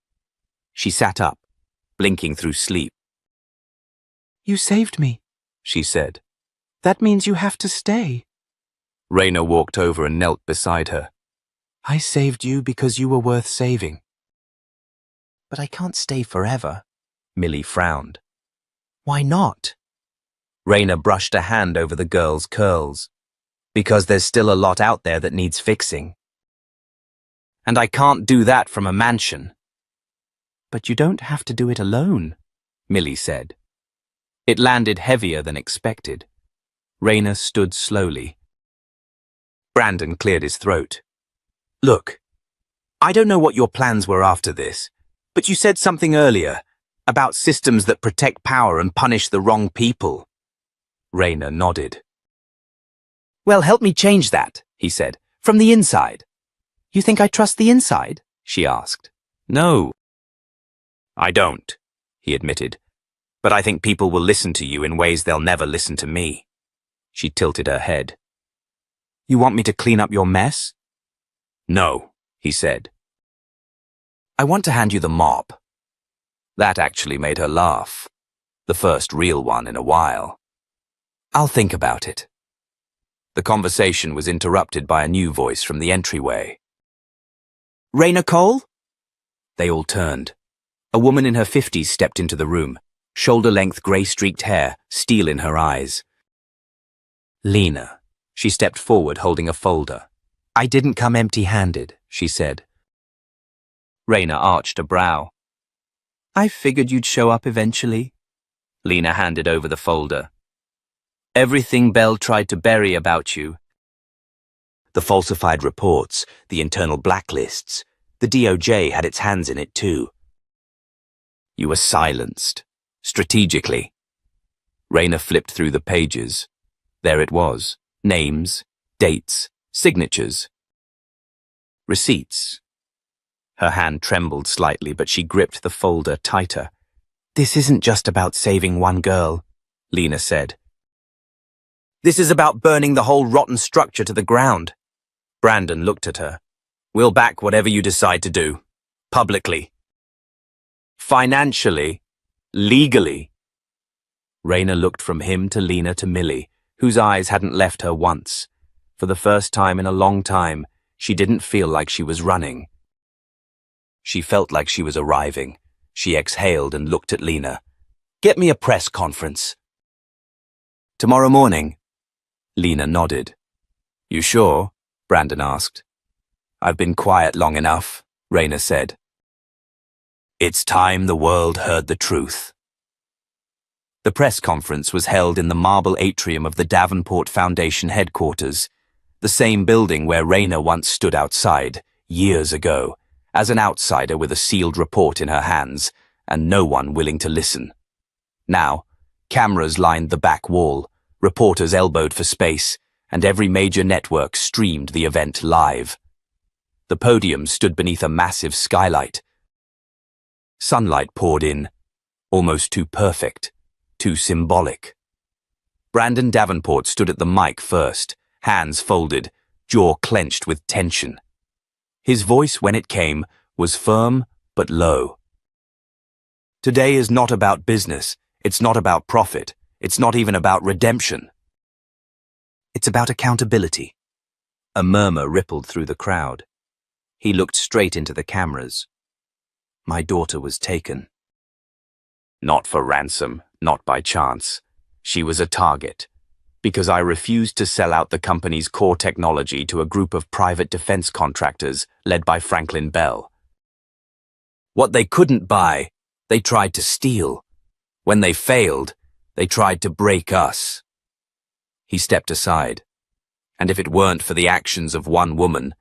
She sat up, blinking through sleep. "You saved me," she said. "That means you have to stay." Raina walked over and knelt beside her. "I saved you because you were worth saving." "But I can't stay forever," Millie frowned. "Why not?" Raina brushed a hand over the girl's curls. "Because there's still a lot out there that needs fixing. And I can't do that from a mansion." "But you don't have to do it alone," Millie said. It landed heavier than expected. Raina stood slowly. Brandon cleared his throat. "Look, I don't know what your plans were after this, but you said something earlier about systems that protect power and punish the wrong people." Raina nodded. Well, help me change that, he said, from the inside. You think I trust the inside? She asked. No. I don't, he admitted. But I think people will listen to you in ways they'll never listen to me. She tilted her head. You want me to clean up your mess? No, he said. I want to hand you the mop. That actually made her laugh. The first real one in a while. I'll think about it. The conversation was interrupted by a new voice from the entryway. Raina Cole? They all turned. A woman in her 50s stepped into the room, shoulder-length grey-streaked hair, steel in her eyes. Lena. She stepped forward holding a folder. I didn't come empty-handed, she said. Raina arched a brow. I figured you'd show up eventually. Lena handed over the folder. Everything Bell tried to bury about you. The falsified reports, the internal blacklists. The DOJ had its hands in it too. You were silenced. Strategically. Raina flipped through the pages. There it was. Names, dates, signatures. Receipts. Her hand trembled slightly, but she gripped the folder tighter. This isn't just about saving one girl, Lena said. This is about burning the whole rotten structure to the ground. Brandon looked at her. We'll back whatever you decide to do. Publicly. Financially. Legally. Raina looked from him to Lena to Millie, whose eyes hadn't left her once. For the first time in a long time, she didn't feel like she was running. She felt like she was arriving. She exhaled and looked at Lena. Get me a press conference. Tomorrow morning. Lena nodded. You sure? Brandon asked. I've been quiet long enough, Raina said. It's time the world heard the truth. The press conference was held in the marble atrium of the Davenport Foundation headquarters, the same building where Raina once stood outside, years ago, as an outsider with a sealed report in her hands, and no one willing to listen. Now, cameras lined the back wall, reporters elbowed for space, and every major network streamed the event live. The podium stood beneath a massive skylight. Sunlight poured in, almost too perfect, too symbolic. Brandon Davenport stood at the mic first, hands folded, jaw clenched with tension. His voice, when it came, was firm but low. Today is not about business. It's not about profit. It's not even about redemption. It's about accountability. A murmur rippled through the crowd. He looked straight into the cameras. My daughter was taken. Not for ransom, not by chance. She was a target. Because I refused to sell out the company's core technology to a group of private defense contractors led by Franklin Bell. What they couldn't buy, they tried to steal. When they failed, they tried to break us. He stepped aside. And if it weren't for the actions of one woman,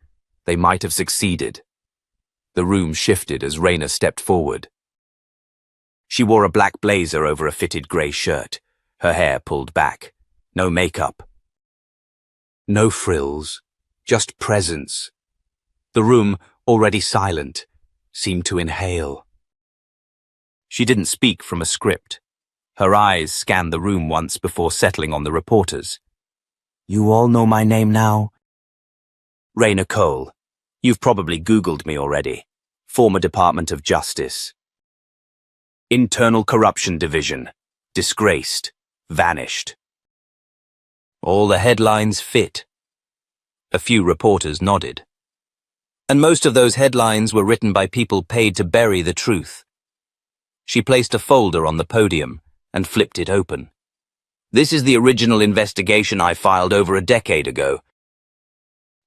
they might have succeeded. The room shifted as Raina stepped forward. She wore a black blazer over a fitted grey shirt, her hair pulled back. No makeup. No frills, just presence. The room, already silent, seemed to inhale. She didn't speak from a script. Her eyes scanned the room once before settling on the reporters. You all know my name now? Raina Cole. You've probably Googled me already. Former Department of Justice. Internal Corruption Division. Disgraced. Vanished. All the headlines fit. A few reporters nodded. And most of those headlines were written by people paid to bury the truth. She placed a folder on the podium and flipped it open. This is the original investigation I filed over a decade ago.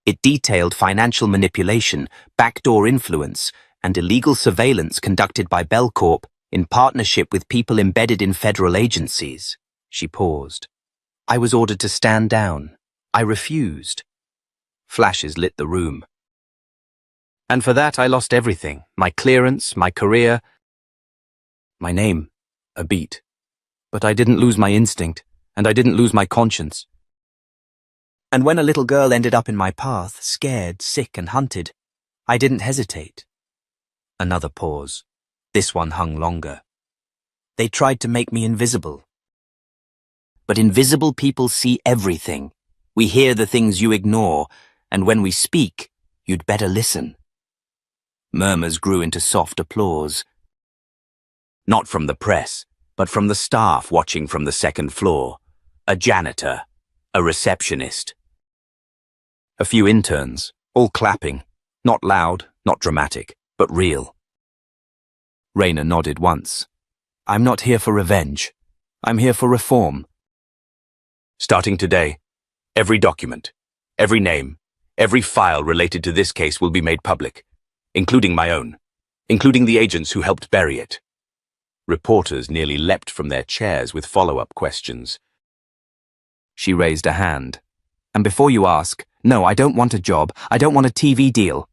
It detailed financial manipulation, backdoor influence, and illegal surveillance conducted by Bell Corp in partnership with people embedded in federal agencies. She paused. I was ordered to stand down. I refused. Flashes lit the room. And for that I lost everything. My clearance, my career, my name, a beat. But I didn't lose my instinct, and I didn't lose my conscience. And when a little girl ended up in my path, scared, sick, and hunted, I didn't hesitate. Another pause. This one hung longer. They tried to make me invisible. But invisible people see everything. We hear the things you ignore, and when we speak, you'd better listen. Murmurs grew into soft applause. Not from the press, but from the staff watching from the second floor. A janitor, a receptionist. A few interns, all clapping. Not loud, not dramatic, but real. Raina nodded once. I'm not here for revenge. I'm here for reform. Starting today, every document, every name, every file related to this case will be made public, including my own, including the agents who helped bury it. Reporters nearly leapt from their chairs with follow-up questions. She raised a hand. And before you ask, no, I don't want a job. I don't want a TV deal.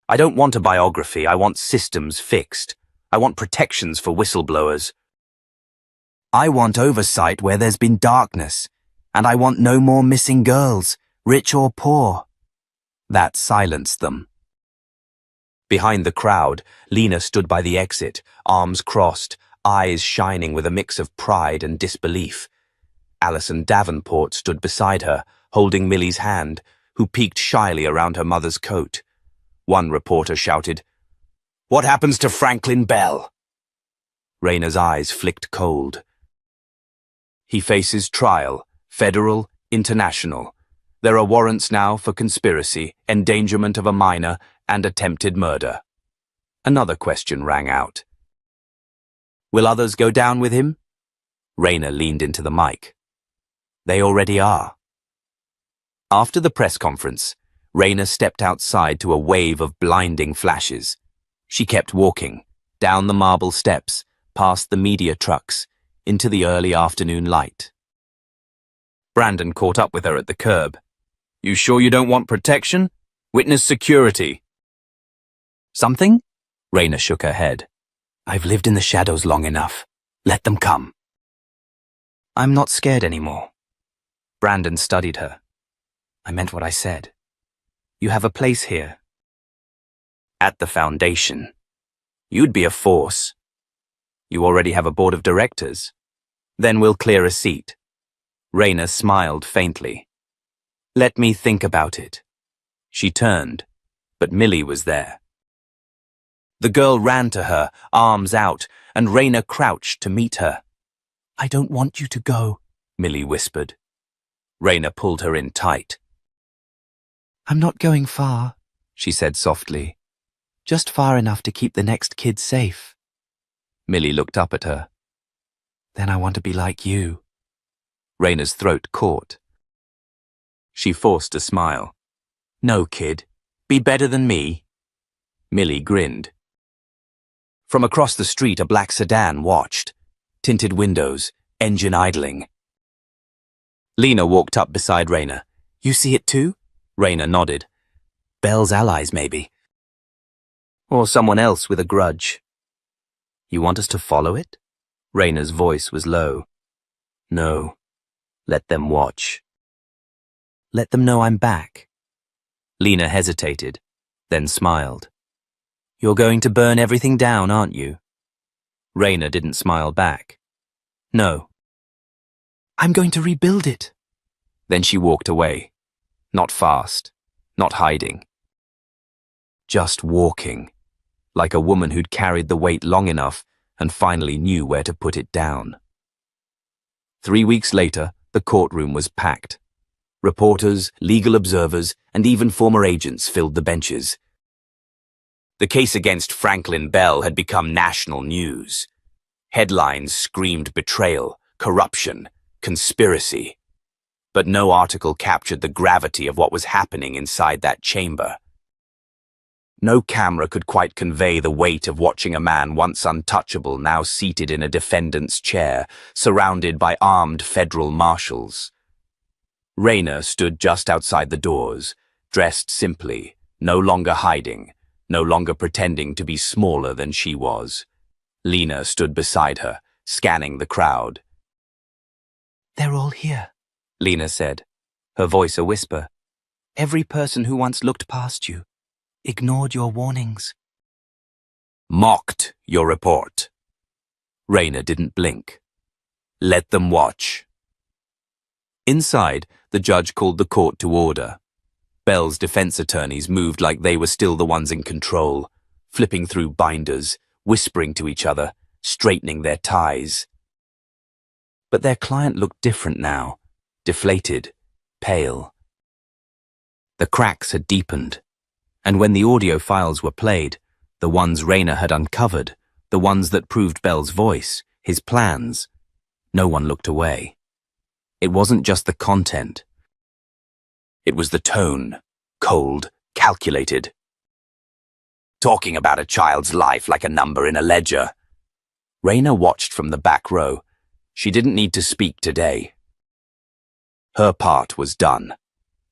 I don't want a biography. I want systems fixed. I want protections for whistleblowers. I want oversight where there's been darkness. And I want no more missing girls, rich or poor. That silenced them. Behind the crowd, Lena stood by the exit, arms crossed, eyes shining with a mix of pride and disbelief. Alison Davenport stood beside her, holding Millie's hand, who peeked shyly around her mother's coat. One reporter shouted, "What happens to Franklin Bell?" Raina's eyes flicked cold. He faces trial, federal, international. There are warrants now for conspiracy, endangerment of a minor, and attempted murder. Another question rang out. Will others go down with him? Raina leaned into the mic. They already are. After the press conference, Raina stepped outside to a wave of blinding flashes. She kept walking, down the marble steps, past the media trucks, into the early afternoon light. Brandon caught up with her at the curb. You sure you don't want protection? Witness security. Something? Raina shook her head. I've lived in the shadows long enough. Let them come. I'm not scared anymore. Brandon studied her. I meant what I said. You have a place here. At the foundation. You'd be a force. You already have a board of directors. Then we'll clear a seat. Raina smiled faintly. Let me think about it. She turned, but Millie was there. The girl ran to her, arms out, and Raina crouched to meet her. I don't want you to go, Millie whispered. Raina pulled her in tight. I'm not going far, she said softly. Just far enough to keep the next kid safe. Millie looked up at her. Then I want to be like you. Raina's throat caught. She forced a smile. No, kid. Be better than me. Millie grinned. From across the street, a black sedan watched. Tinted windows, engine idling. Lena walked up beside Raina. You see it too? Raina nodded. Bell's allies, maybe. Or someone else with a grudge. You want us to follow it? Raina's voice was low. No. Let them watch. Let them know I'm back. Lena hesitated, then smiled. You're going to burn everything down, aren't you? Raina didn't smile back. No. I'm going to rebuild it. Then she walked away. Not fast, not hiding. Just walking, like a woman who'd carried the weight long enough and finally knew where to put it down. 3 weeks later, the courtroom was packed. Reporters, legal observers, and even former agents filled the benches. The case against Franklin Bell had become national news. Headlines screamed betrayal, corruption, conspiracy. But no article captured the gravity of what was happening inside that chamber. No camera could quite convey the weight of watching a man once untouchable now seated in a defendant's chair, surrounded by armed federal marshals. Raina stood just outside the doors, dressed simply, no longer hiding, no longer pretending to be smaller than she was. Lena stood beside her, scanning the crowd. They're all here, Lena said. her voice a whisper. Every person who once looked past you, ignored your warnings. Mocked your report. Raina didn't blink. Let them watch. Inside, the judge called the court to order. Belle's defense attorneys moved like they were still the ones in control, flipping through binders, whispering to each other, straightening their ties. But their client looked different now, deflated, pale. The cracks had deepened, and when the audio files were played, the ones Raina had uncovered, the ones that proved Belle's voice, his plans, no one looked away. It wasn't just the content. It was the tone, cold, calculated. Talking about a child's life like a number in a ledger. Raina watched from the back row. She didn't need to speak today. Her part was done.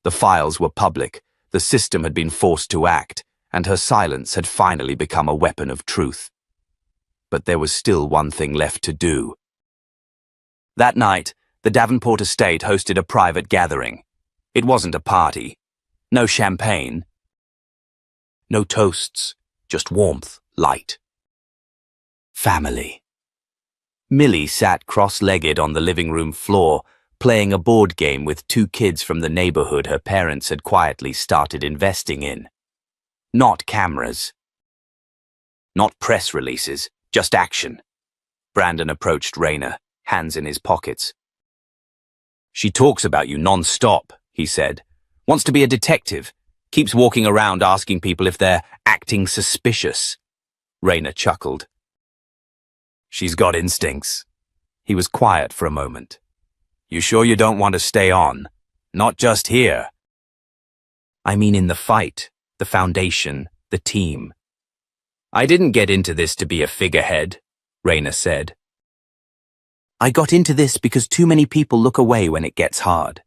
The files were public, the system had been forced to act, and her silence had finally become a weapon of truth. But there was still one thing left to do. That night, the Davenport estate hosted a private gathering. It wasn't a party. No champagne. No toasts, just warmth, light. Family. Millie sat cross-legged on the living room floor, playing a board game with two kids from the neighborhood her parents had quietly started investing in. Not cameras. Not press releases, just action. Brandon approached Raina, hands in his pockets. She talks about you non-stop, he said. Wants to be a detective. Keeps walking around asking people if they're acting suspicious. Raina chuckled. She's got instincts. He was quiet for a moment. You sure you don't want to stay on? Not just here. I mean in the fight, the foundation, the team. I didn't get into this to be a figurehead, Raina said. I got into this because too many people look away when it gets hard.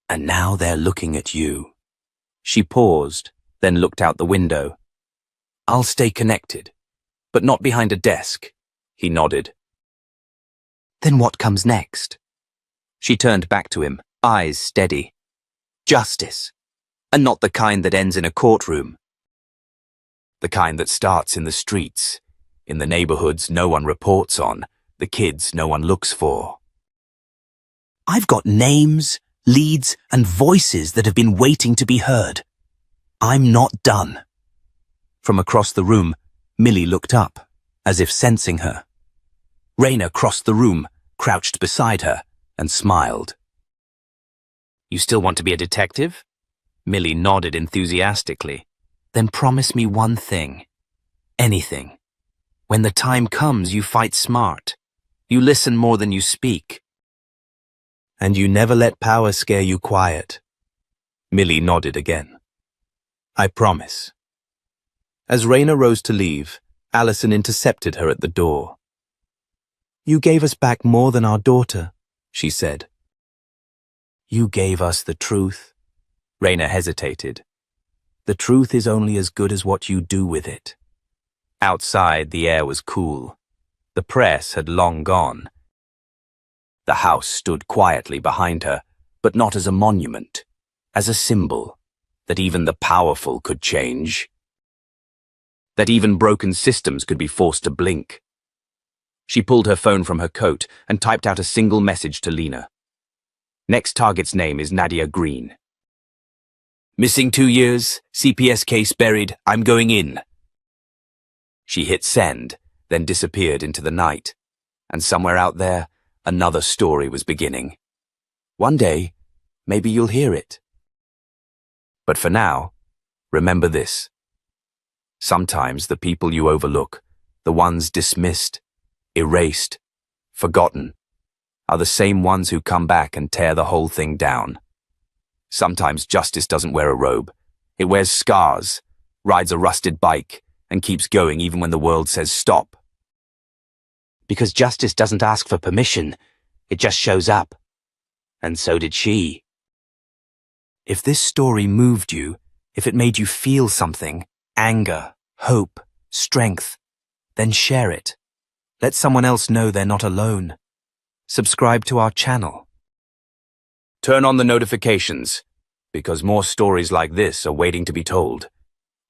And now they're looking at you. She paused, then looked out the window. I'll stay connected, but not behind a desk, he nodded. Then what comes next? She turned back to him, eyes steady. Justice, and not the kind that ends in a courtroom. The kind that starts in the streets, in the neighborhoods no one reports on, the kids no one looks for. I've got names, leads, and voices that have been waiting to be heard. I'm not done. From across the room, Millie looked up, as if sensing her. Raina crossed the room, crouched beside her, and smiled. You still want to be a detective? Millie nodded enthusiastically. Then promise me one thing. Anything. When the time comes, you fight smart. You listen more than you speak. And you never let power scare you quiet. Millie nodded again. I promise. As Raina rose to leave, Allison intercepted her at the door. You gave us back more than our daughter, she said. You gave us the truth. Raina hesitated. The truth is only as good as what you do with it. Outside, the air was cool. The press had long gone. The house stood quietly behind her, but not as a monument, as a symbol that even the powerful could change. That even broken systems could be forced to blink. She pulled her phone from her coat and typed out a single message to Lena. Next target's name is Nadia Green. Missing 2 years, CPS case buried, I'm going in. She hit send, then disappeared into the night, and somewhere out there, another story was beginning. One day, maybe you'll hear it. But for now, remember this. Sometimes the people you overlook, the ones dismissed, erased, forgotten, are the same ones who come back and tear the whole thing down. Sometimes justice doesn't wear a robe. It wears scars, rides a rusted bike, and keeps going even when the world says stop. Because justice doesn't ask for permission, it just shows up. And so did she. If this story moved you, if it made you feel something, anger, hope, strength, then share it. Let someone else know they're not alone. Subscribe to our channel. Turn on the notifications, because more stories like this are waiting to be told,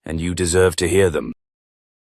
and you deserve to hear them.